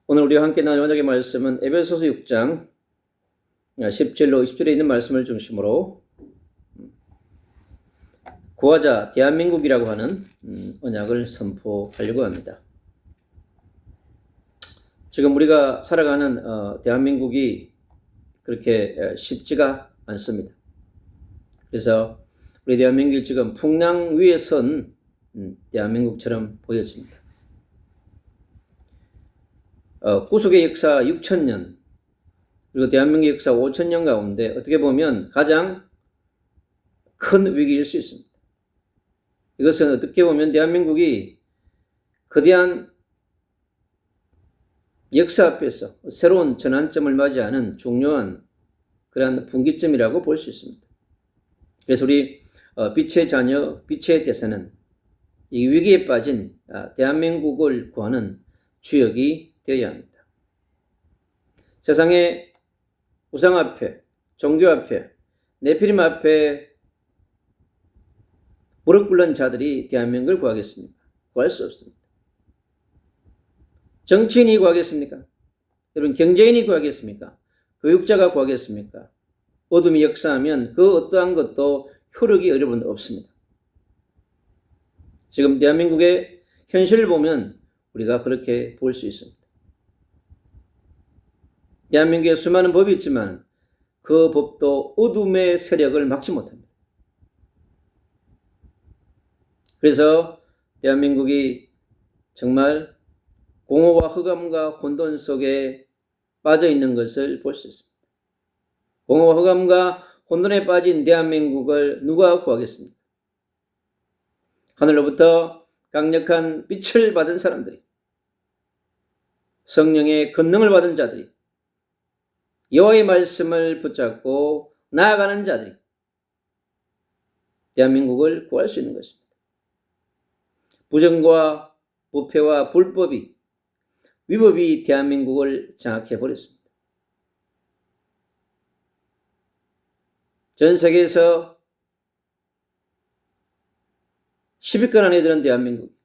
오늘 우리와 함께 나눌 언약의 말씀은 에베소서 6장 10절로 20절에 있는 말씀을 중심으로 구하자 대한민국이라고 하는 언약을 선포하려고 합니다. 지금 우리가 살아가는 대한민국이 그렇게 쉽지가 않습니다. 그래서 우리 대한민국이 지금 풍랑 위에 선 대한민국처럼 보여집니다. 구속의 역사 6,000년 그리고 대한민국의 역사 5,000년 가운데 어떻게 보면 가장 큰 위기일 수 있습니다. 이것은 어떻게 보면 대한민국이 거대한 역사 앞에서 새로운 전환점을 맞이하는 중요한 그러한 분기점이라고 볼 수 있습니다. 그래서 우리 빛의 자녀, 빛의 대사는 이 위기에 빠진 대한민국을 구하는 주역이 되어야 합니다. 세상의 우상 앞에, 종교 앞에, 네피림 앞에 무릎 꿇는 자들이 대한민국을 구하겠습니까? 구할 수 없습니다. 정치인이 구하겠습니까? 여러분, 경제인이 구하겠습니까? 교육자가 구하겠습니까? 어둠이 역사하면 그 어떠한 것도 효력이 여러분 없습니다. 지금 대한민국의 현실을 보면 우리가 그렇게 볼 수 있습니다. 대한민국에 수많은 법이 있지만 그 법도 어둠의 세력을 막지 못합니다. 그래서 대한민국이 정말 공허와 흑암과 혼돈 속에 빠져 있는 것을 볼 수 있습니다. 공허와 흑암과 혼돈에 빠진 대한민국을 누가 구하겠습니까? 하늘로부터 강력한 빛을 받은 사람들이, 성령의 권능을 받은 자들이, 여호와의 말씀을 붙잡고 나아가는 자들이 대한민국을 구할 수 있는 것입니다. 부정과 부패와 불법이, 위법이 대한민국을 장악해 버렸습니다. 전 세계에서 10위권 안에 드는 대한민국,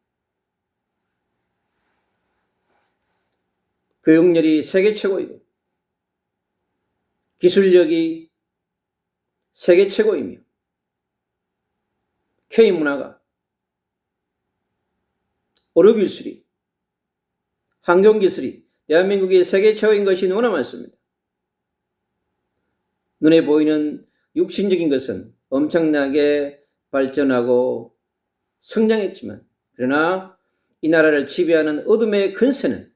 교육열이 세계 최고이고 기술력이 세계 최고이며 K문화가, 의료기술이, 환경기술이 대한민국이 세계 최고인 것이 너무나 많습니다. 눈에 보이는 육신적인 것은 엄청나게 발전하고 성장했지만, 그러나 이 나라를 지배하는 어둠의 근세는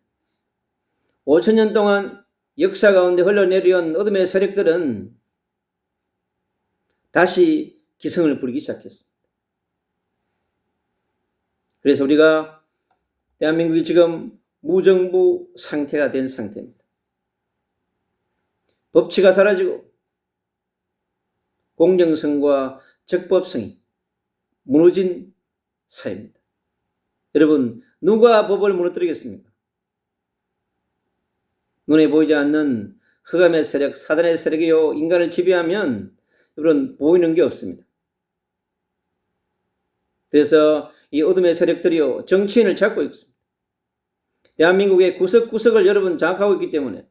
5,000년 동안 역사 가운데 흘러내려온 어둠의 세력들은 다시 기승을 부리기 시작했습니다. 그래서 우리가 대한민국이 지금 무정부 상태가 된 상태입니다. 법치가 사라지고 공정성과 적법성이 무너진 사회입니다. 여러분, 누가 법을 무너뜨리겠습니까? 눈에 보이지 않는 흑암의 세력, 사단의 세력이요 인간을 지배하면 여러분 보이는 게 없습니다. 그래서 이 어둠의 세력들이요 정치인을 잡고 있습니다. 대한민국의 구석구석을 여러분 장악하고 있기 때문에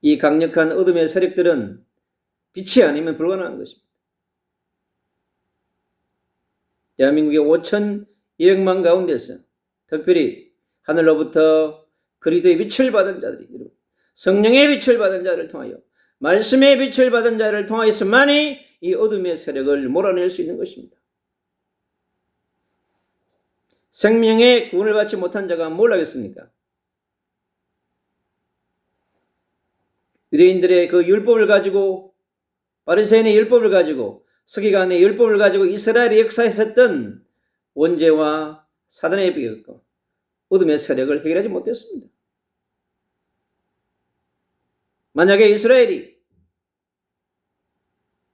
이 강력한 어둠의 세력들은 빛이 아니면 불가능한 것입니다. 대한민국의 5,200만 가운데서 특별히 하늘로부터 그리스도의 빛을 받은 자들이, 성령의 빛을 받은 자를 통하여, 말씀의 빛을 받은 자를 통하여서만이 이 어둠의 세력을 몰아낼 수 있는 것입니다. 생명의 구원을 받지 못한 자가 뭘 하겠습니까? 유대인들의 그 율법을 가지고, 바리새인의 율법을 가지고, 서기관의 율법을 가지고 이스라엘의 역사에 있었던 원죄와 사단의 비극과 어둠의 세력을 해결하지 못했습니다. 만약에 이스라엘이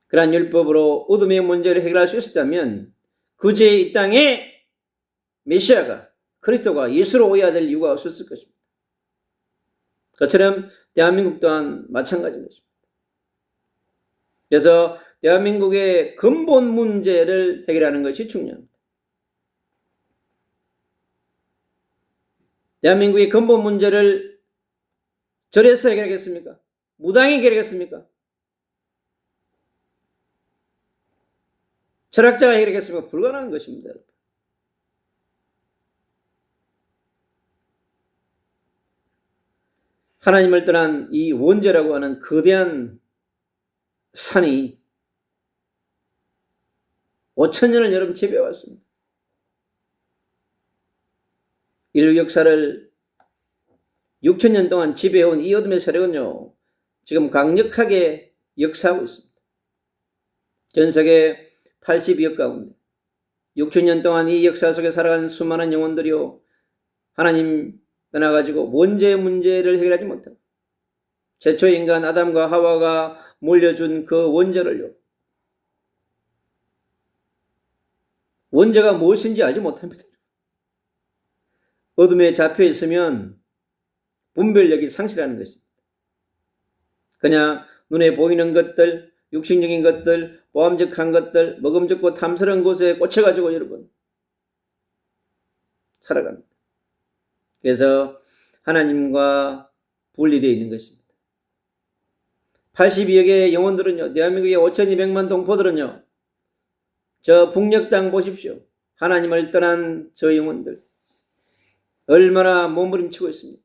그러한 율법으로 어둠의 문제를 해결할 수 있었다면 그제 이 땅에 메시아가, 그리스도가 예수로 오야 될 이유가 없었을 것입니다. 그처럼 대한민국 또한 마찬가지인 것입니다. 그래서 대한민국의 근본 문제를 해결하는 것이 중요합니다. 대한민국의 근본 문제를 절에서 해결하겠습니까? 무당이 해결하겠습니까? 철학자가 해결하겠습니까? 불가능한 것입니다. 하나님을 떠난 이 원죄라고 하는 거대한 산이 5,000년을 여러분 지배해왔습니다. 인류 역사를 6,000년 동안 지배해온 이 어둠의 세력은요, 지금 강력하게 역사하고 있습니다. 전 세계 82억 가운데 6,000년 동안 이 역사 속에 살아간 수많은 영혼들이요, 하나님 떠나가지고 원죄의 문제를 해결하지 못하고 최초의 인간 아담과 하와가 물려준 그 원죄를요, 원죄가 무엇인지 알지 못합니다. 어둠에 잡혀 있으면 분별력이 상실하는 것입니다. 그냥 눈에 보이는 것들, 육신적인 것들, 보암직한 것들, 먹음직고 탐스러운 곳에 꽂혀가지고 여러분 살아갑니다. 그래서 하나님과 분리되어 있는 것입니다. 82억의 영혼들은요, 대한민국의 5,200만 동포들은요, 저 북녘 땅 보십시오. 하나님을 떠난 저 영혼들 얼마나 몸부림치고 있습니까?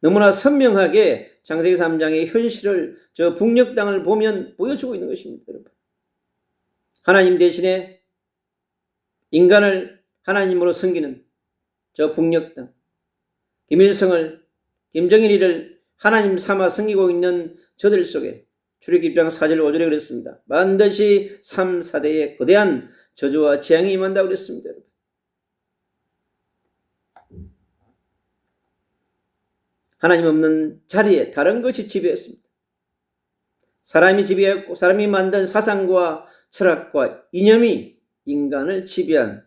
너무나 선명하게 창세기 3장의 현실을 저 북녘 땅을 보면 보여주고 있는 것입니다. 여러분, 하나님 대신에 인간을 하나님으로 섬기는 저 북녘 땅, 김일성을, 김정일이를 하나님 삼아 섬기고 있는 저들 속에 출애굽기 1장 4절 5절에 그랬습니다. 반드시 3, 4대의 거대한 저주와 재앙이 임한다고 그랬습니다. 여러분, 하나님 없는 자리에 다른 것이 지배했습니다. 사람이 지배했고 사람이 만든 사상과 철학과 이념이 인간을 지배한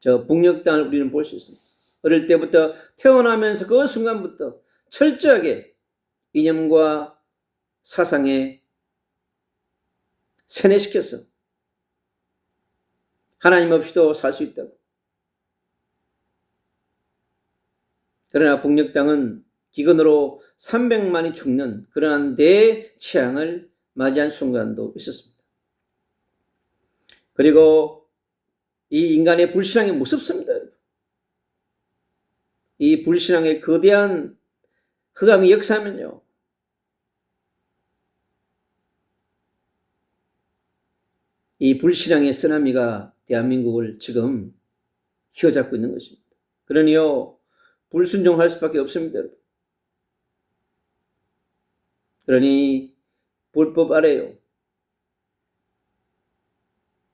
저 북녘 땅을 우리는 볼 수 있습니다. 어릴 때부터 태어나면서 그 순간부터 철저하게 이념과 사상에 세뇌시켜서 하나님 없이도 살 수 있다고. 그러나 북녘 땅은 기근으로 300만이 죽는 그러한 대재앙을 맞이한 순간도 있었습니다. 그리고 이 인간의 불신앙이 무섭습니다. 이 불신앙의 거대한 흑암이 역사하면요, 이 불신앙의 쓰나미가 대한민국을 지금 휘어잡고 있는 것입니다. 그러니요, 불순종할 수밖에 없습니다. 그러니 불법 아래요,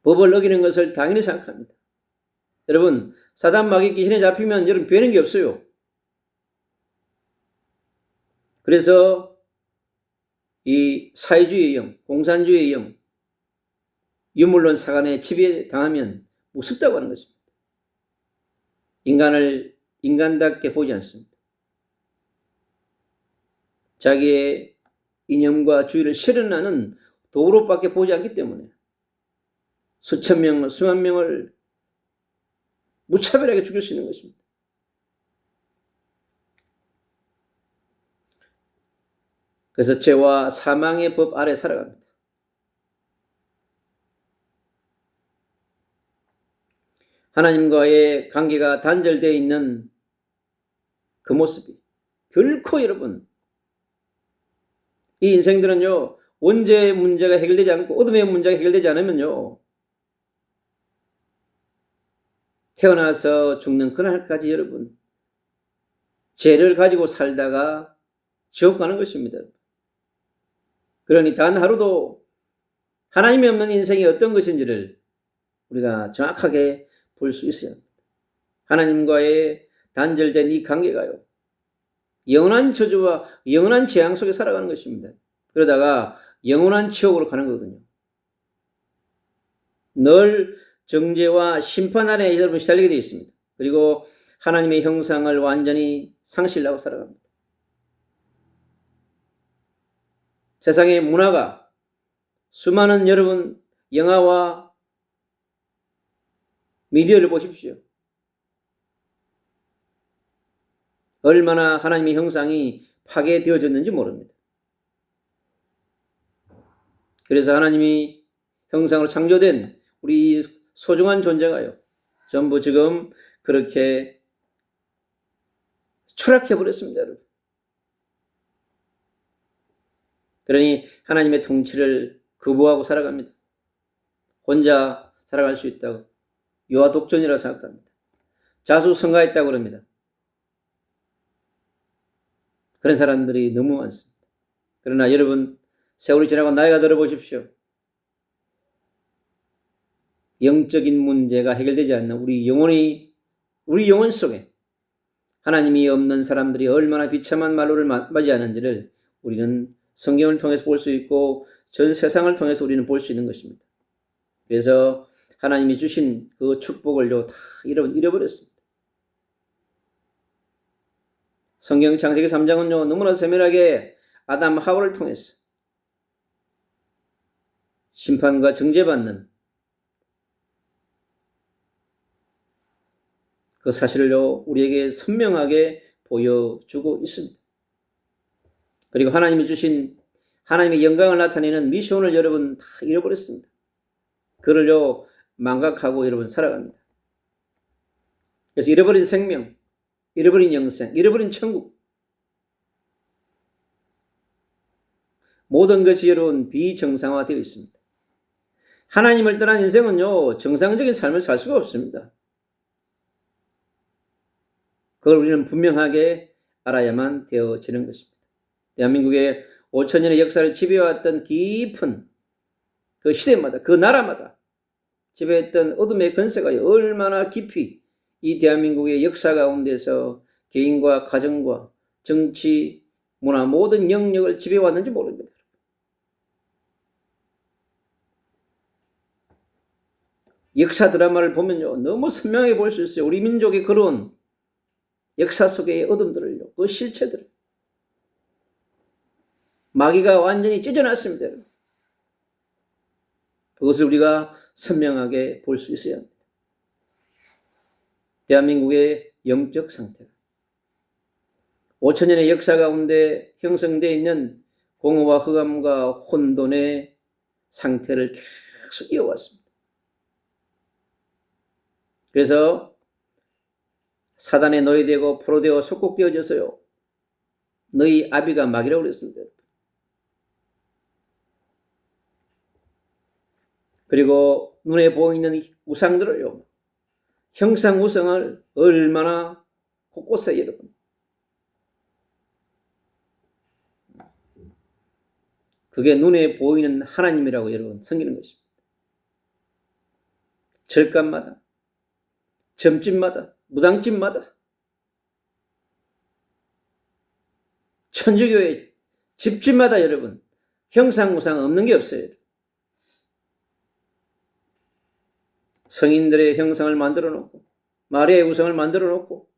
법을 어기는 것을 당연히 생각합니다. 여러분, 사단 마귀 귀신에 잡히면 여러분 되는 게 없어요. 그래서 이 사회주의의 영, 공산주의의 영, 유물론 사관에 지배당하면 무섭다고 하는 것입니다. 인간을 인간답게 보지 않습니다. 자기의 이념과 주의를 실현하는 도구로밖에 보지 않기 때문에 수천 명, 수만 명을 무차별하게 죽일 수 있는 것입니다. 그래서 죄와 사망의 법 아래 살아갑니다. 하나님과의 관계가 단절되어 있는 그 모습이 결코 여러분, 이 인생들은요, 원죄의 문제가 해결되지 않고 어둠의 문제가 해결되지 않으면요, 태어나서 죽는 그날까지 여러분 죄를 가지고 살다가 지옥 가는 것입니다. 그러니 단 하루도 하나님이 없는 인생이 어떤 것인지를 우리가 정확하게 볼 수 있어야 합니다. 하나님과의 단절된 이 관계가요, 영원한 저주와 영원한 재앙 속에 살아가는 것입니다. 그러다가 영원한 지옥으로 가는 거거든요. 늘 정죄와 심판 아래 여러분 시달리게 되어 있습니다. 그리고 하나님의 형상을 완전히 상실하고 살아갑니다. 세상의 문화가 수많은 여러분 영화와 미디어를 보십시오. 얼마나 하나님의 형상이 파괴되어졌는지 모릅니다. 그래서 하나님이 형상으로 창조된 우리 소중한 존재가요, 전부 지금 그렇게 추락해버렸습니다, 여러분. 그러니 하나님의 통치를 거부하고 살아갑니다. 혼자 살아갈 수 있다고 유아독존이라고 생각합니다. 자수성가했다고 그럽니다. 그런 사람들이 너무 많습니다. 그러나 여러분, 세월이 지나고 나이가 들어보십시오. 영적인 문제가 해결되지 않는 우리 영혼 속에 하나님이 없는 사람들이 얼마나 비참한 말로를 맞이하는지를 우리는 성경을 통해서 볼 수 있고 전 세상을 통해서 우리는 볼 수 있는 것입니다. 그래서 하나님이 주신 그 축복을요, 다 잃어버렸습니다. 성경 창세기 3장은요, 너무나 세밀하게 아담 하와를 통해서 심판과 정죄받는 그 사실을요, 우리에게 선명하게 보여주고 있습니다. 그리고 하나님이 주신 하나님의 영광을 나타내는 미션을 여러분 다 잃어버렸습니다. 그를요, 망각하고 여러분 살아갑니다. 그래서 잃어버린 생명, 잃어버린 영생, 잃어버린 천국, 모든 것이 여러분 비정상화되어 있습니다. 하나님을 떠난 인생은요, 정상적인 삶을 살 수가 없습니다. 그걸 우리는 분명하게 알아야만 되어지는 것입니다. 대한민국의 5천년의 역사를 지배해왔던 깊은 그 시대마다, 그 나라마다 지배했던 어둠의 권세가 얼마나 깊이 이 대한민국의 역사 가운데서 개인과 가정과 정치, 문화 모든 영역을 지배해왔는지 모릅니다. 역사 드라마를 보면요, 너무 선명하게 볼 수 있어요. 우리 민족의 그런 역사 속의 어둠들을요, 그 실체들을. 마귀가 완전히 찢어놨습니다. 그것을 우리가 선명하게 볼 수 있어야 합니다. 대한민국의 영적 상태가 5천년의 역사 가운데 형성되어 있는 공허와 흑암과 혼돈의 상태를 계속 이어왔습니다. 그래서 사단에 노예되고 포로되어 속국되어져서요, 너희 아비가 마귀라고 그랬습니다. 그리고 눈에 보이는 우상들을요, 형상 우상을 얼마나 곳곳에 여러분, 그게 눈에 보이는 하나님이라고 여러분 섬기는 것입니다. 절간마다, 점집마다, 무당집마다, 천주교의 집집마다 여러분 형상 우상 없는 게 없어요. 성인들의 형상을 만들어 놓고 마리아의 우상을 만들어 놓고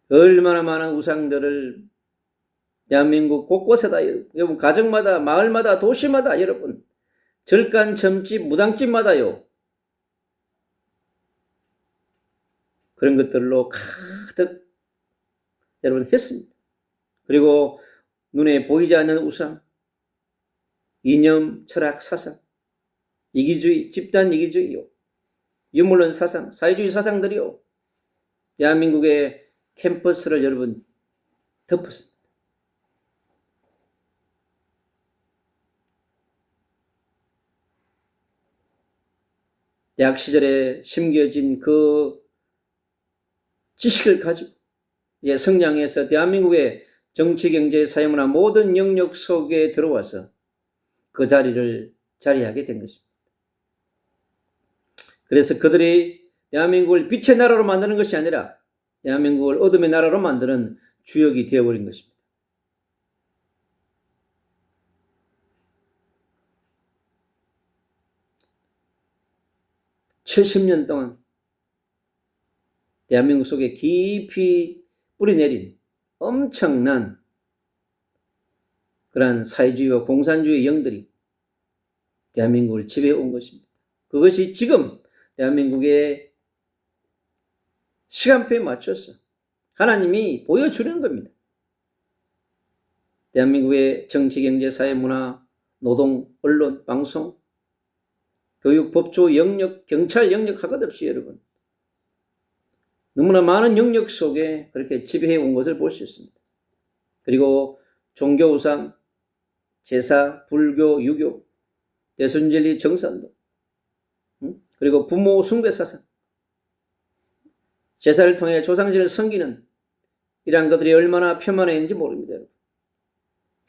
얼마나 많은 우상들을 대한민국 곳곳에다 여러분 가정마다 마을마다 도시마다 여러분 절간 점집 무당집마다요 그런 것들로 가득 여러분 했습니다. 그리고 눈에 보이지 않는 우상, 이념, 철학, 사상, 이기주의, 집단 이기주의요, 유물론 사상, 사회주의 사상들이요, 대한민국의 캠퍼스를 여러분 덮었습니다. 대학 시절에 심겨진 그 지식을 가지고 이제 성장해서 대한민국의 정치, 경제, 사회문화 모든 영역 속에 들어와서 그 자리를 자리하게 된 것입니다. 그래서 그들이 대한민국을 빛의 나라로 만드는 것이 아니라 대한민국을 어둠의 나라로 만드는 주역이 되어버린 것입니다. (70년) 동안 대한민국 속에 깊이 뿌리내린 엄청난 그러한 사회주의와 공산주의 영들이 대한민국을 지배해 온 것입니다. 그것이 지금 대한민국의 시간표에 맞춰서 하나님이 보여주는 겁니다. 대한민국의 정치, 경제, 사회, 문화, 노동, 언론, 방송, 교육, 법조 영역, 경찰 영역 하것 없이 여러분 너무나 많은 영역 속에 그렇게 지배해 온 것을 볼 수 있습니다. 그리고 종교 우상, 제사, 불교, 유교, 대순진리, 정산도, 그리고 부모 숭배 사상, 제사를 통해 조상진을 섬기는 이러한 것들이 얼마나 폄하했는지 모릅니다.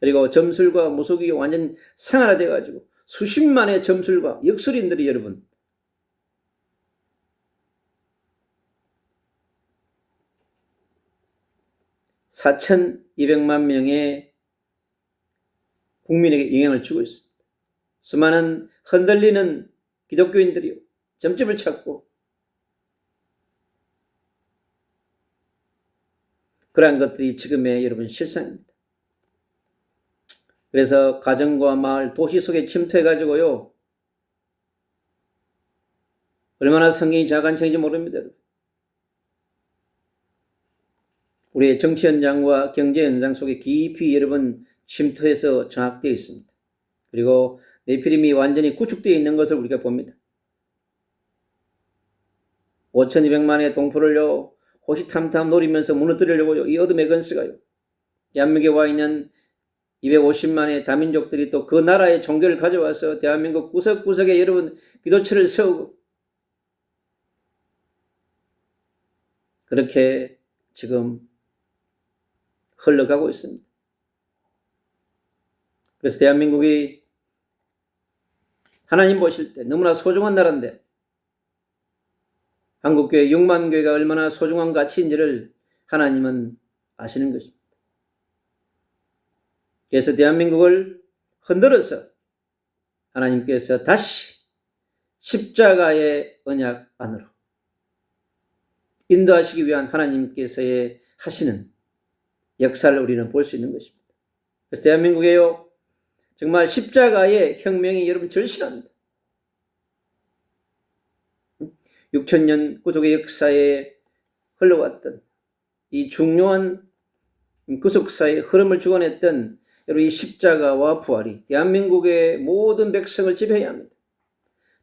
그리고 점술과 무속이 완전 생활화돼가지고 수십만의 점술과 역술인들이 여러분 4,200만 명의 국민에게 영향을 주고 있습니다. 수많은 흔들리는 기독교인들이 점집을 찾고 그러한 것들이 지금의 여러분 실상입니다. 그래서 가정과 마을, 도시 속에 침투해가지고요. 얼마나 성경이 자간청인지 모릅니다. 우리의 정치 현장과 경제 현장 속에 깊이 여러분 침투해서 장악되어 있습니다. 그리고 네피림이 완전히 구축되어 있는 것을 우리가 봅니다. 5,200만의 동포를요. 호시탐탐 노리면서 무너뜨리려고 이 어둠의 건스가요. 대한민국에 와 있는 250만의 다민족들이 또 그 나라의 종교를 가져와서 대한민국 구석구석에 여러분 기도처를 세우고 그렇게 지금 흘러가고 있습니다. 그래서 대한민국이 하나님 보실 때 너무나 소중한 나라인데 한국교회 6만 교회가 얼마나 소중한 가치인지를 하나님은 아시는 것입니다. 그래서 대한민국을 흔들어서 하나님께서 다시 십자가의 언약 안으로 인도하시기 위한 하나님께서의 하시는 역사를 우리는 볼 수 있는 것입니다. 그래서 대한민국에요 정말 십자가의 혁명이 여러분 절실합니다. 6,000년 구속의 역사에 흘러왔던 이 중요한 구속사의 흐름을 주관했던 여러분 이 십자가와 부활이 대한민국의 모든 백성을 지배해야 합니다.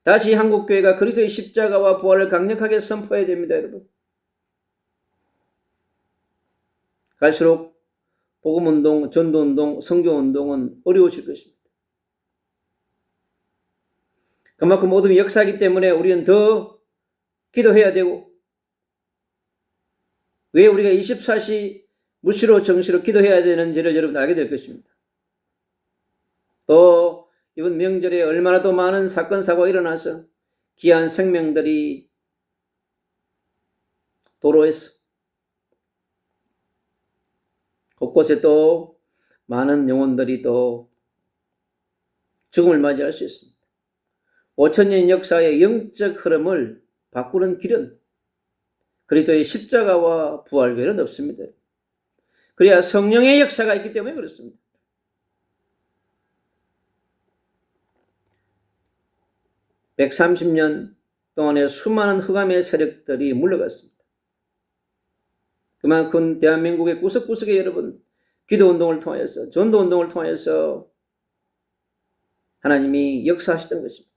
다시 한국교회가 그리스도의 십자가와 부활을 강력하게 선포해야 됩니다. 여러분. 갈수록 복음운동, 전도운동, 성교운동은 어려워질 것입니다. 그만큼 어둠이 역사이기 때문에 우리는 더 기도해야 되고 왜 우리가 24시 무시로 정시로 기도해야 되는지를 여러분 알게 될 것입니다. 또 이번 명절에 얼마나 더 많은 사건 사고가 일어나서 귀한 생명들이 도로에서 곳곳에 또 많은 영혼들이 또 죽음을 맞이할 수 있습니다. 5,000년 역사의 영적 흐름을 바꾸는 길은 그리스도의 십자가와 부활 외에는 없습니다. 그래야 성령의 역사가 있기 때문에 그렇습니다. (130년) 동안에 수많은 흑암의 세력들이 물러갔습니다. 그만큼 대한민국의 구석구석에 여러분 기도운동을 통해서 전도운동을 통해서 하나님이 역사하시던 것입니다.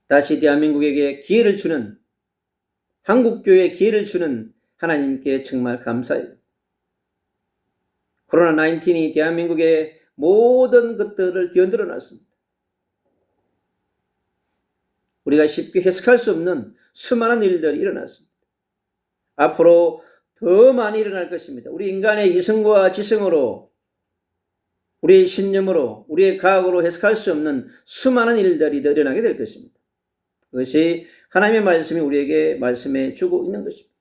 다시 대한민국에게 기회를 주는 한국교회에 기회를 주는 하나님께 정말 감사해요. 코로나19이 대한민국의 모든 것들을 뒤흔들어 놨습니다. 우리가 쉽게 해석할 수 없는 수많은 일들이 일어났습니다. 앞으로 더 많이 일어날 것입니다. 우리 인간의 이성과 지성으로 우리의 신념으로 우리의 과학으로 해석할 수 없는 수많은 일들이 더 일어나게 될 것입니다. 그것이 하나님의 말씀이 우리에게 말씀해 주고 있는 것입니다.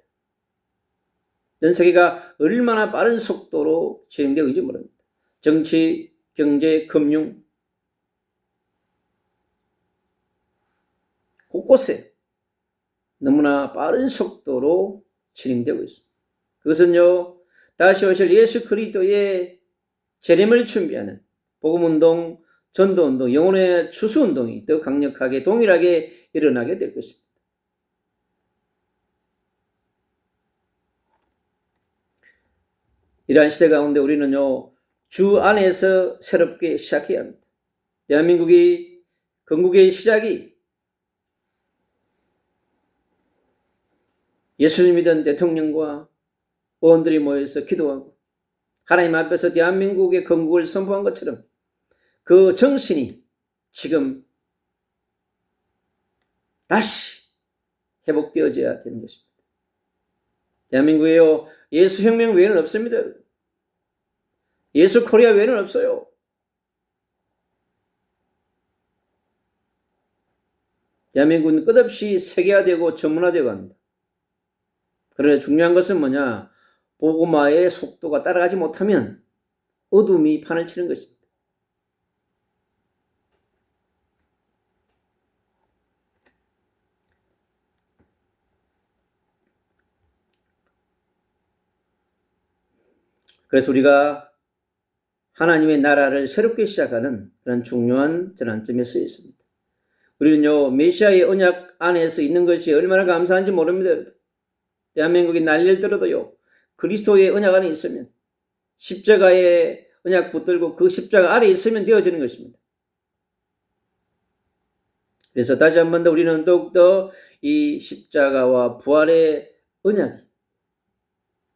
전 세계가 얼마나 빠른 속도로 진행되고 있는지 모릅니다. 정치, 경제, 금융 곳곳에 너무나 빠른 속도로 진행되고 있습니다. 그것은요 다시 오실 예수 그리스도의 재림을 준비하는 복음운동, 전도운동, 영혼의 추수운동이 더 강력하게 동일하게 일어나게 될 것입니다. 이러한 시대 가운데 우리는요, 주 안에서 새롭게 시작해야 합니다. 대한민국이 건국의 시작이 예수를 믿은 대통령과 의원들이 모여서 기도하고 하나님 앞에서 대한민국의 건국을 선포한 것처럼 그 정신이 지금 다시 회복되어져야 되는 것입니다. 대한민국에요, 예수혁명 외에는 없습니다. 예수 코리아 외에는 없어요. 대한민국은 끝없이 세계화되고 전문화되고 합니다. 그러나 중요한 것은 뭐냐? 복음화의 속도가 따라가지 못하면 어둠이 판을 치는 것입니다. 그래서 우리가 하나님의 나라를 새롭게 시작하는 그런 중요한 전환점에 서 있습니다. 우리는요, 메시아의 언약 안에서 있는 것이 얼마나 감사한지 모릅니다. 대한민국이 난리를 들어도요, 그리스도의 언약 안에 있으면, 십자가의 언약 붙들고 그 십자가 아래에 있으면 되어지는 것입니다. 그래서 다시 한 번 더 우리는 더욱더 이 십자가와 부활의 언약이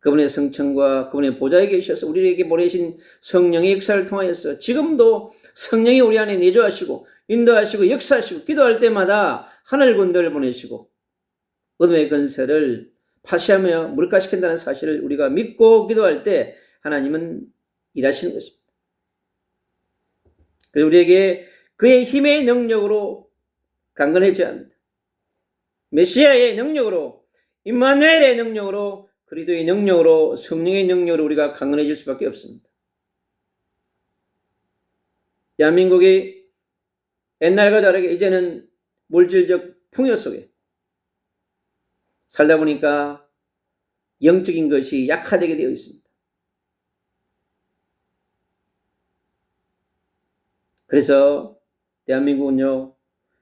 그분의 성천과 그분의 보좌에 계셔서 우리에게 보내신 성령의 역사를 통하여서 지금도 성령이 우리 안에 내주하시고 인도하시고 역사하시고 기도할 때마다 하늘 군대를 보내시고 어둠의 권세를 파시하며 무력화시킨다는 사실을 우리가 믿고 기도할 때 하나님은 일하시는 것입니다. 그래서 우리에게 그의 힘의 능력으로 강건해져야 합니다. 메시아의 능력으로, 임마누엘의 능력으로, 그리스도의 능력으로, 성령의 능력으로 우리가 강건해질 수밖에 없습니다. 대한민국이 옛날과 다르게 이제는 물질적 풍요 속에 살다 보니까 영적인 것이 약화되게 되어 있습니다. 그래서 대한민국은요,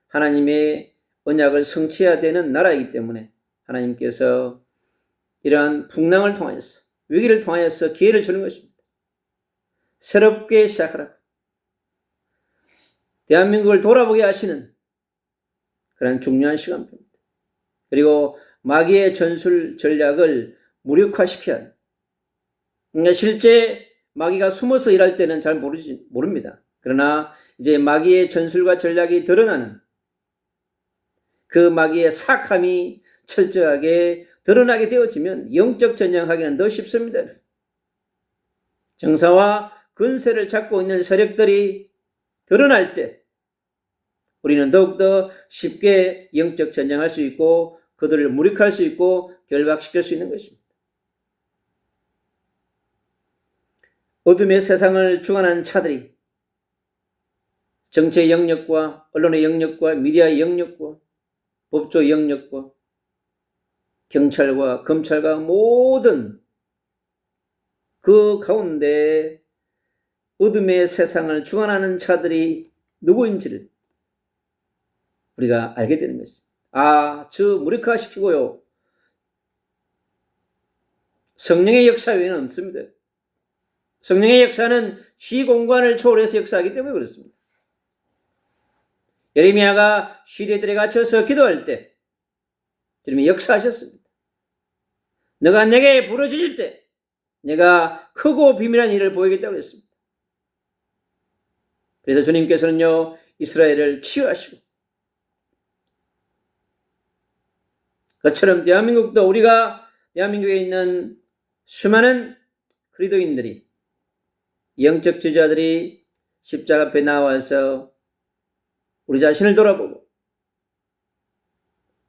하나님의 언약을 성취해야 되는 나라이기 때문에 하나님께서 이러한 풍랑을 통하여서, 위기를 통하여서 기회를 주는 것입니다. 새롭게 시작하라고. 대한민국을 돌아보게 하시는 그런 중요한 시간표입니다. 그리고 마귀의 전술 전략을 무력화시켜야 합니다. 그러니까 실제 마귀가 숨어서 일할 때는 잘 모릅니다. 그러나 이제 마귀의 전술과 전략이 드러나는 그 마귀의 사악함이 철저하게 드러나게 되어지면 영적 전쟁하기는 더 쉽습니다. 정사와 근세를 잡고 있는 세력들이 드러날 때 우리는 더욱더 쉽게 영적 전쟁할 수 있고 그들을 무력화할 수 있고 결박시킬 수 있는 것입니다. 어둠의 세상을 주관하는 차들이 정치의 영역과 언론의 영역과 미디어의 영역과 법조 영역과 경찰과 검찰과 모든 그 가운데 어둠의 세상을 주관하는 자들이 누구인지를 우리가 알게 되는 것입니다. 저 무력화시키고요. 성령의 역사 외에는 없습니다. 성령의 역사는 시공간을 초월해서 역사하기 때문에 그렇습니다. 예레미야가 시대들에 갇혀서 기도할 때 주님이 역사하셨습니다. 너가 내게 부르짖을 때 내가 크고 비밀한 일을 보이겠다고 했습니다. 그래서 주님께서는요, 이스라엘을 치유하시고 그처럼 대한민국도 우리가 대한민국에 있는 수많은 그리스도인들이 영적 지도자들이 십자가 앞에 나와서 우리 자신을 돌아보고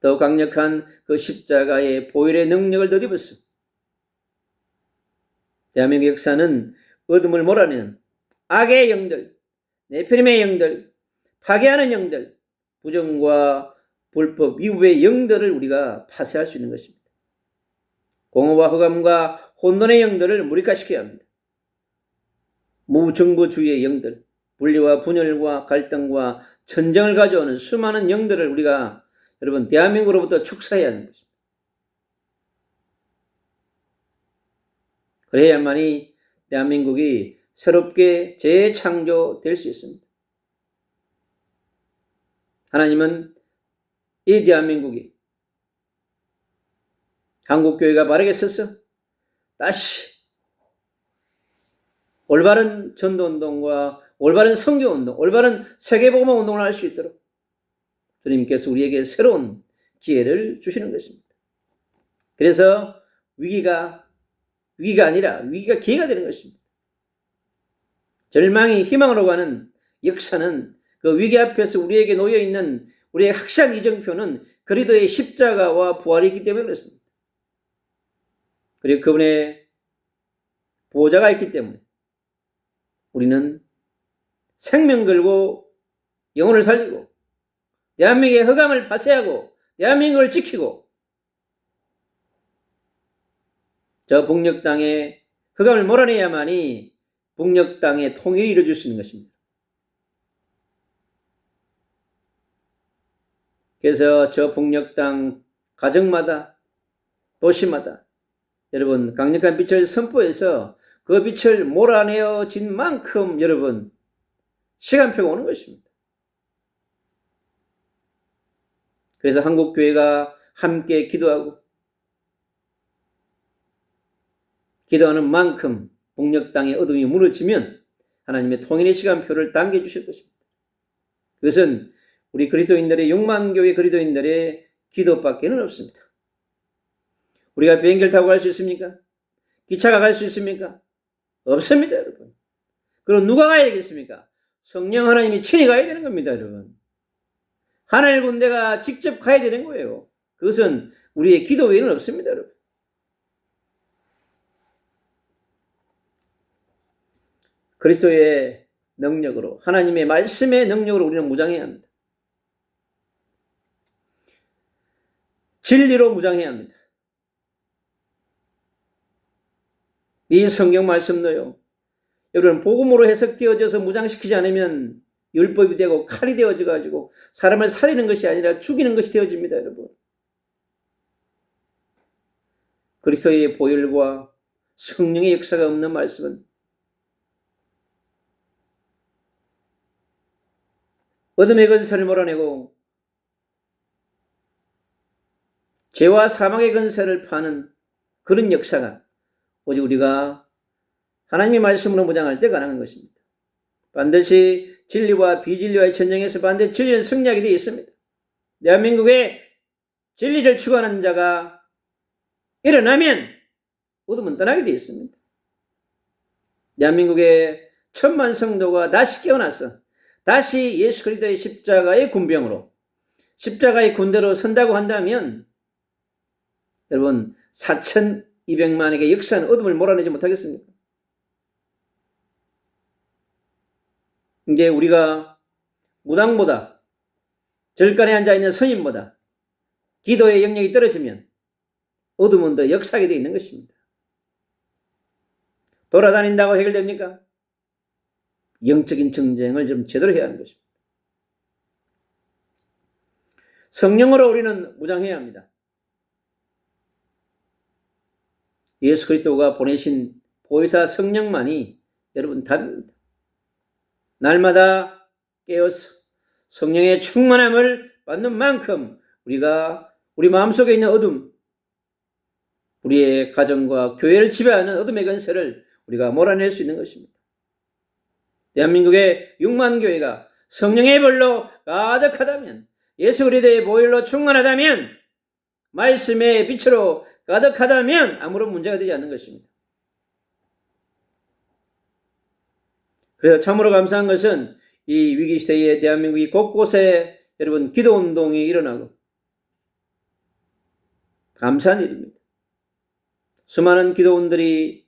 더 강력한 그 십자가의 보혈의 능력을 덧입어서 대한민국 역사는 어둠을 몰아내는 악의 영들, 네피림의 영들, 파괴하는 영들, 부정과 불법, 위법의 영들을 우리가 파쇄할 수 있는 것입니다. 공허와 흑암과 혼돈의 영들을 무력화시켜야 합니다. 무정부주의의 영들, 분리와 분열과 갈등과 전쟁을 가져오는 수많은 영들을 우리가 여러분 대한민국으로부터 축사해야 하는 것입니다. 그래야만이 대한민국이 새롭게 재창조될 수 있습니다. 하나님은 이 대한민국이 한국교회가 바르게 서서 다시 올바른 전도운동과 올바른 선교운동, 올바른 세계복음화 운동을 할 수 있도록 주님께서 우리에게 새로운 기회를 주시는 것입니다. 그래서 위기가 아니라 위기가 기회가 되는 것입니다. 절망이 희망으로 가는 역사는 그 위기 앞에서 우리에게 놓여있는 우리의 확실한 이정표는 그리스도의 십자가와 부활이 있기 때문에 그렇습니다. 그리고 그분의 보호자가 있기 때문에 우리는 생명 걸고 영혼을 살리고 대한민국의 허감을 파쇄하고 대한민국을 지키고 저 북녘 땅의 흑암을 몰아내야만이 북녘 땅의 통일이 이루어질 수 있는 것입니다. 그래서 저 북녘 땅 가정마다 도시마다 여러분 강력한 빛을 선포해서 그 빛을 몰아내어진 만큼 여러분 시간표가 오는 것입니다. 그래서 한국교회가 함께 기도하는 만큼 북녘 땅의 어둠이 무너지면 하나님의 통일의 시간표를 당겨주실 것입니다. 그것은 우리 그리스도인들의 6만 교회 그리스도인들의 기도밖에는 없습니다. 우리가 비행기를 타고 갈 수 있습니까? 기차가 갈 수 있습니까? 없습니다, 여러분. 그럼 누가 가야 되겠습니까? 성령 하나님이 친히 가야 되는 겁니다, 여러분. 하늘 군대가 직접 가야 되는 거예요. 그것은 우리의 기도 외에는 없습니다, 여러분. 그리스도의 능력으로, 하나님의 말씀의 능력으로 우리는 무장해야 합니다. 진리로 무장해야 합니다. 이 성경 말씀도요, 여러분 복음으로 해석되어져서 무장시키지 않으면 율법이 되고 칼이 되어져 가지고 사람을 살리는 것이 아니라 죽이는 것이 되어집니다, 여러분. 그리스도의 보혈과 성령의 역사가 없는 말씀은 어둠의 근세를 몰아내고 죄와 사망의 근세를 파는 그런 역사가 오직 우리가 하나님의 말씀으로 무장할 때 가능한 것입니다. 반드시 진리와 비진리와의 전쟁에서 반드시 진리는 승리하게 되어 있습니다. 대한민국에 진리를 추구하는 자가 일어나면 어둠은 떠나게 되어 있습니다. 대한민국의 1,000만 성도가 다시 깨어나서 다시 예수 그리스도의 십자가의 군병으로 십자가의 군대로 선다고 한다면 여러분 4,200만에게 역사는 어둠을 몰아내지 못하겠습니까? 이제 우리가 무당보다 절간에 앉아있는 스님보다 기도의 영역이 떨어지면 어둠은 더 역사하게 되어 있는 것입니다. 돌아다닌다고 해결됩니까? 영적인 전쟁을 좀 제대로 해야 하는 것입니다. 성령으로 우리는 무장해야 합니다. 예수 그리스도가 보내신 보혜사 성령만이 여러분 답입니다. 날마다 깨어서 성령의 충만함을 받는 만큼 우리가 우리 마음속에 있는 어둠, 우리의 가정과 교회를 지배하는 어둠의 근세를 우리가 몰아낼 수 있는 것입니다. 대한민국의 6만 교회가 성령의 불로 가득하다면, 예수 그리스도의 보혈로 충만하다면, 말씀의 빛으로 가득하다면 아무런 문제가 되지 않는 것입니다. 그래서 참으로 감사한 것은 이 위기시대에 대한민국이 곳곳에 여러분 기도운동이 일어나고 감사한 일입니다. 수많은 기도원들이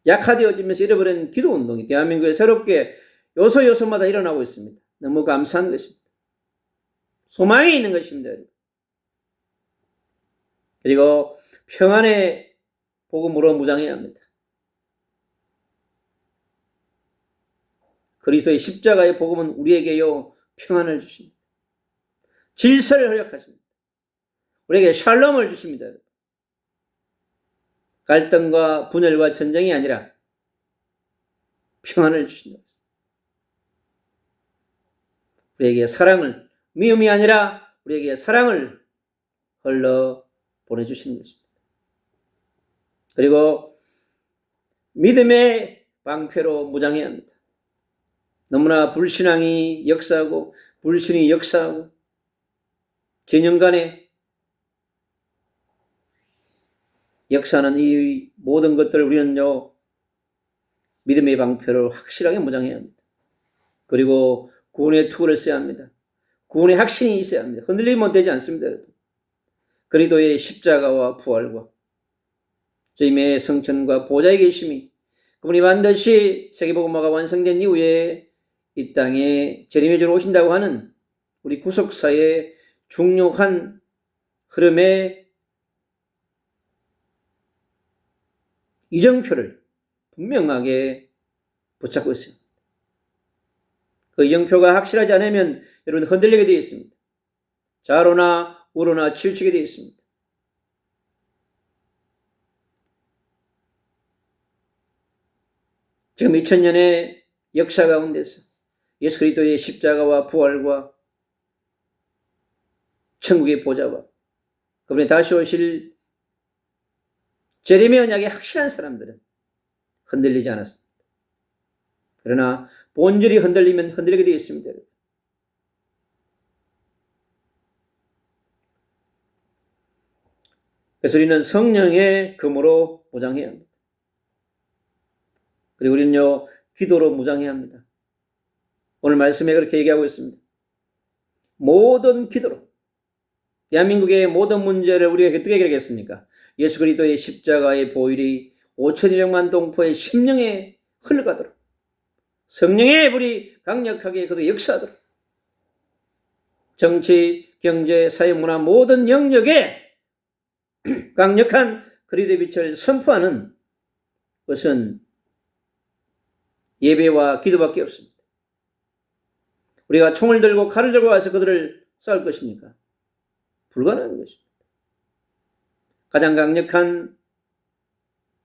약화되어지면서 잃어버린 기도운동이 대한민국에 새롭게 요소마다 일어나고 있습니다. 너무 감사한 것입니다. 소망이 있는 것입니다. 그리고 평안의 복음으로 무장해야 합니다. 그리스도의 십자가의 복음은 우리에게요 평안을 주십니다. 질서를 허락하십니다. 우리에게 샬롬을 주십니다. 갈등과 분열과 전쟁이 아니라 평안을 주신다. 우리에게 사랑을, 미움이 아니라 우리에게 사랑을 흘러 보내주시는 것입니다. 그리고 믿음의 방패로 무장해야 합니다. 너무나 불신앙이 역사하고 불신이 역사하고 진영 간에 역사하는 이 모든 것들을 우리는요 믿음의 방패로 확실하게 무장해야 합니다. 그리고 구원의 투구를 써야 합니다. 구원의 확신이 있어야 합니다. 흔들리면 되지 않습니다. 여러분. 그리스도의 십자가와 부활과 주님의 성천과 보좌에 계심이 그분이 반드시 세계복음화가 완성된 이후에 이 땅에 재림의 주로 오신다고 하는 우리 구속사의 중요한 흐름의 이정표를 분명하게 붙잡고 있어요. 그 이정표가 확실하지 않으면 여러분 흔들리게 되어 있습니다. 좌로나 우로나 치우치게 되어 있습니다. 지금 2000년의 역사 가운데서 예수 그리스도의 십자가와 부활과 천국의 보좌와 그분이 다시 오실 재림의 언약이 확실한 사람들은 흔들리지 않았습니다. 그러나 본질이 흔들리면 흔들리게 되어 있습니다. 그래서 우리는 성령의 금으로 무장해야 합니다. 그리고 우리는요 기도로 무장해야 합니다. 오늘 말씀에 그렇게 얘기하고 있습니다. 모든 기도로 대한민국의 모든 문제를 우리가 어떻게 해결하겠습니까? 예수 그리스도의 십자가의 보혈이 5,200만 동포의 심령에 흘러가도록 성령의 불이 강력하게 그도 역사하도록 정치, 경제, 사회, 문화 모든 영역에 강력한 그리스도의 빛을 선포하는 것은 예배와 기도밖에 없습니다. 우리가 총을 들고 칼을 들고 와서 그들을 싸울 것입니까? 불가능한 것입니다. 가장 강력한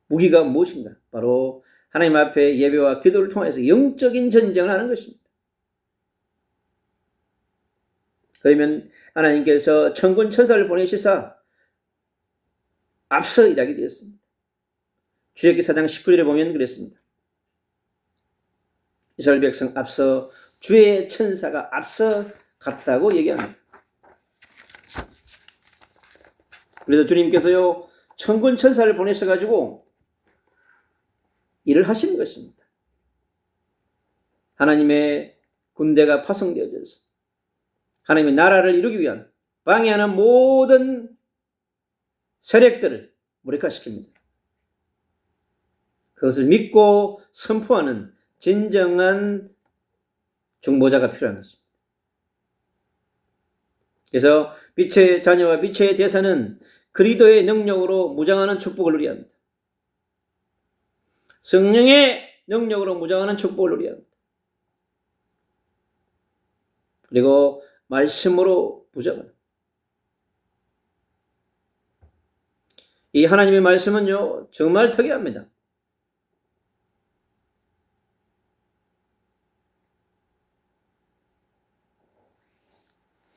무기가 무엇인가? 바로 하나님 앞에 예배와 기도를 통해서 영적인 전쟁을 하는 것입니다. 그러면 하나님께서 천군 천사를 보내시사 앞서 일하게 되었습니다. 출애굽기 4장 19절에 보면 그랬습니다. 이스라엘 백성 앞서 주의 천사가 앞서 갔다고 얘기합니다. 그래서 주님께서요 천군 천사를 보내셔가지고 일을 하시는 것입니다. 하나님의 군대가 파송되어져서 하나님의 나라를 이루기 위한 방해하는 모든 세력들을 무력화시킵니다. 그것을 믿고 선포하는 진정한 중보자가 필요한 것입니다. 그래서 빛의 자녀와 빛의 대사는 그리스도의 능력으로 무장하는 축복을 누려야 합니다. 성령의 능력으로 무장하는 축복을 누려야 합니다. 그리고 말씀으로 무장합니다. 이 하나님의 말씀은요 정말 특이합니다.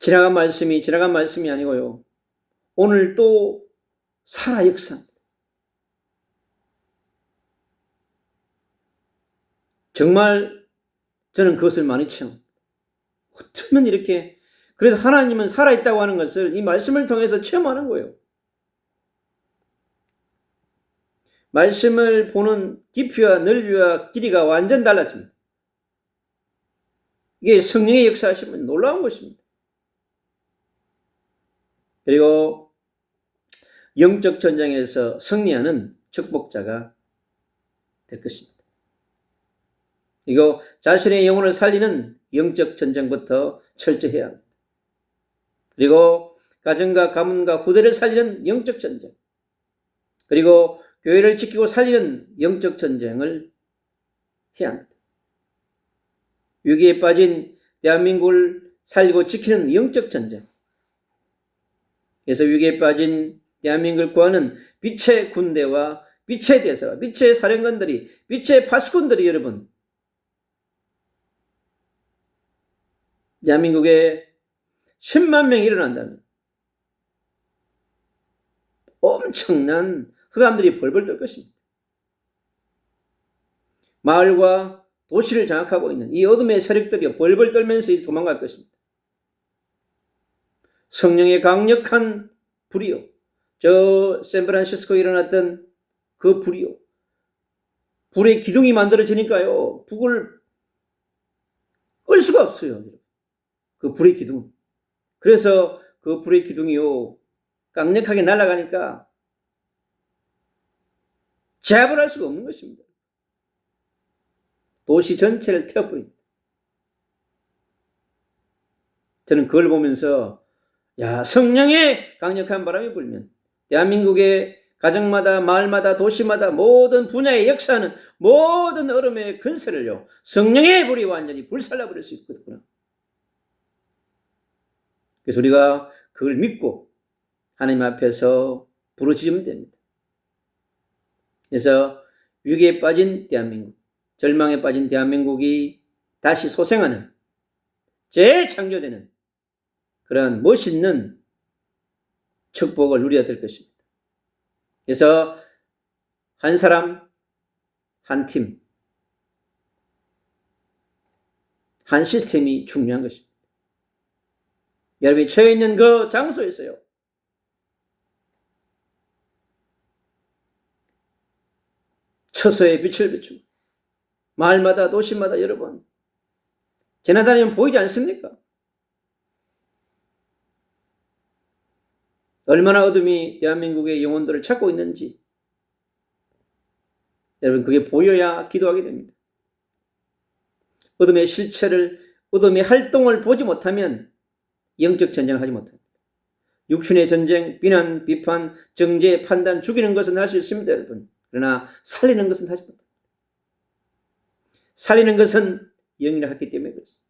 지나간 말씀이 아니고요. 오늘 또 살아 역사합니다. 정말 저는 그것을 많이 체험합니다. 어쩌면 이렇게 그래서 하나님은 살아있다고 하는 것을 이 말씀을 통해서 체험하는 거예요. 말씀을 보는 깊이와 넓이와 길이가 완전 달라집니다. 이게 성령의 역사하시면 놀라운 것입니다. 그리고 영적 전쟁에서 승리하는 축복자가 될 것입니다. 이거 자신의 영혼을 살리는 영적 전쟁부터 철저히 해야 합니다. 그리고 가정과 가문과 후대를 살리는 영적 전쟁, 그리고 교회를 지키고 살리는 영적 전쟁을 해야 합니다. 위기에 빠진 대한민국을 살리고 지키는 영적 전쟁. 그래서 위기에 빠진 대한민국을 구하는 빛의 군대와 빛의 대사와 빛의 사령관들이, 빛의 파수꾼들이 여러분, 대한민국에 10만 명이 일어난다면 엄청난 흑암들이 벌벌 떨 것입니다. 마을과 도시를 장악하고 있는 이 어둠의 세력들이 벌벌 떨면서 도망갈 것입니다. 성령의 강력한 불이요. 저 샌프란시스코에 일어났던 그 불이요. 불의 기둥이 만들어지니까요. 북을 끌 수가 없어요. 그 불의 기둥. 그래서 그 불의 기둥이요. 강력하게 날아가니까 제압을 할 수가 없는 것입니다. 도시 전체를 태워버립니다. 저는 그걸 보면서 성령의 강력한 바람이 불면 대한민국의 가정마다 마을마다 도시마다 모든 분야에 역사하는 모든 얼음의 근세를요 성령의 불이 완전히 불살라버릴 수 있거든요. 그래서 우리가 그걸 믿고 하나님 앞에서 부르짖으면 됩니다. 그래서 위기에 빠진 대한민국, 절망에 빠진 대한민국이 다시 소생하는, 재창조되는 그런 멋있는 축복을 누려야 될 것입니다. 그래서 한 사람, 한 팀, 한 시스템이 중요한 것입니다. 여러분이 처해 있는 그 장소에서요. 처소에 빛을 비추고 마을마다 도시마다 여러분 지나다니면 보이지 않습니까? 얼마나 어둠이 대한민국의 영혼들을 찾고 있는지 여러분 그게 보여야 기도하게 됩니다. 어둠의 실체를, 어둠의 활동을 보지 못하면 영적 전쟁을 하지 못합니다. 육신의 전쟁, 비난, 비판, 정죄, 판단, 죽이는 것은 할 수 있습니다, 여러분. 그러나 살리는 것은 하지 못합니다. 살리는 것은 영이라 했기 때문에 그렇습니다.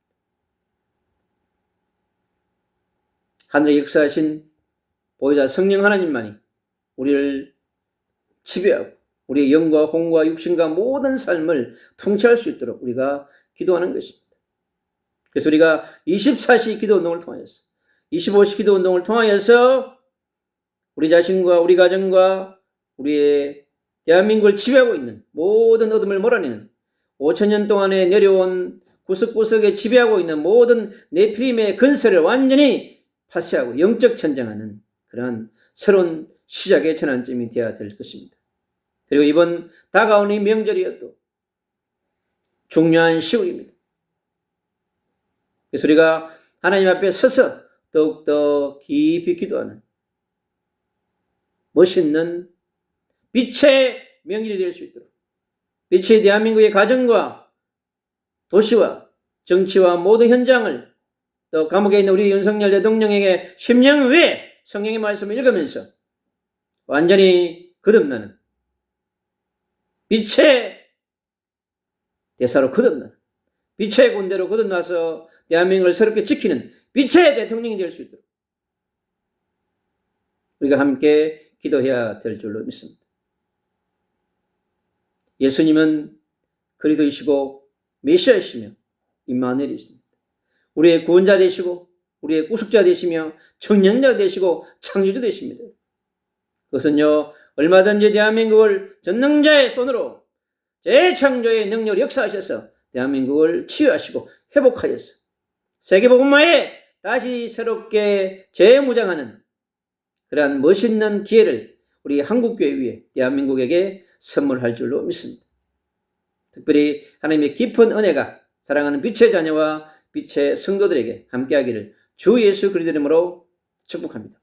하늘의 역사하신 보혜자 성령 하나님만이 우리를 지배하고 우리의 영과 혼과 육신과 모든 삶을 통치할 수 있도록 우리가 기도하는 것입니다. 그래서 우리가 24시 기도 운동을 통하여서 25시 기도 운동을 통하여서 우리 자신과 우리 가정과 우리의 대한민국을 지배하고 있는 모든 어둠을 몰아내는 5천년 동안에 내려온 구석구석에 지배하고 있는 모든 네피림의 근세를 완전히 파쇄하고 영적 전쟁하는 그러한 새로운 시작의 전환점이 되어야 될 것입니다. 그리고 이번 다가오는 이 명절이어도 중요한 시국입니다. 그래서 우리가 하나님 앞에 서서 더욱더 깊이 기도하는 멋있는 빛의 명일이 될 수 있도록 빛의 대한민국의 가정과 도시와 정치와 모든 현장을 또 감옥에 있는 우리 윤석열 대통령에게 10년 후에 성령의 말씀을 읽으면서 완전히 거듭나는 빛의 대사로 거듭나는 빛의 군대로 거듭나서 대한민국을 새롭게 지키는 빛의 대통령이 될 수 있도록 우리가 함께 기도해야 될 줄로 믿습니다. 예수님은 그리스도이시고 메시아이시며 임마누엘이십니다. 우리의 구원자 되시고 우리의 구속자 되시며 청량자 되시고 창조자 되십니다. 그것은요 얼마든지 대한민국을 전능자의 손으로 재창조의 능력을 역사하셔서 대한민국을 치유하시고 회복하셔서 세계복음화에 다시 새롭게 재무장하는 그러한 멋있는 기회를 우리 한국교회 위에 대한민국에게 선물할 줄로 믿습니다. 특별히 하나님의 깊은 은혜가 사랑하는 빛의 자녀와 빛의 성도들에게 함께하기를 주 예수 그리스도 이름으로 축복합니다.